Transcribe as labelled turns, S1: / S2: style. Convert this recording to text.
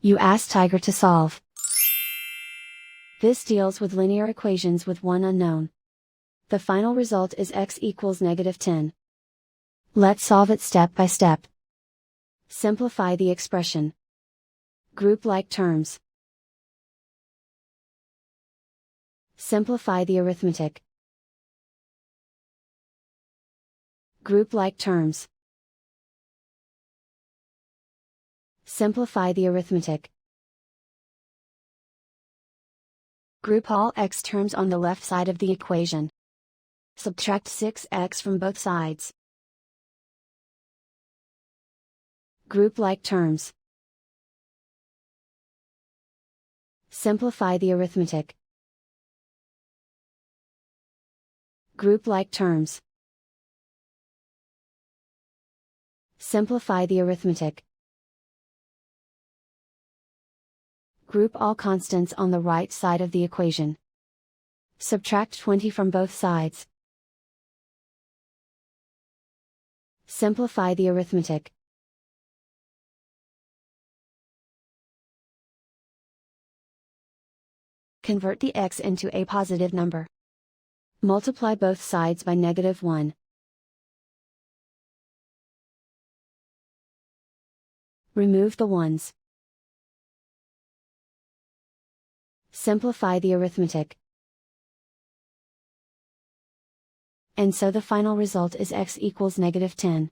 S1: You ask Tiger to solve. This deals with linear equations with one unknown. The final result is x equals -10. Let's solve it step by step. Simplify the expression. Group like terms. Simplify the arithmetic. Group like terms. Simplify the arithmetic. Group all x terms on the left side of the equation. Subtract 6x from both sides. Group like terms. Simplify the arithmetic. Group like terms. Simplify the arithmetic. Group all constants on the right side of the equation. Subtract 20 from both sides. Simplify the arithmetic. Convert the x into a positive number. Multiply both sides by -1. Remove the ones. Simplify the arithmetic. And so the final result is x equals -10.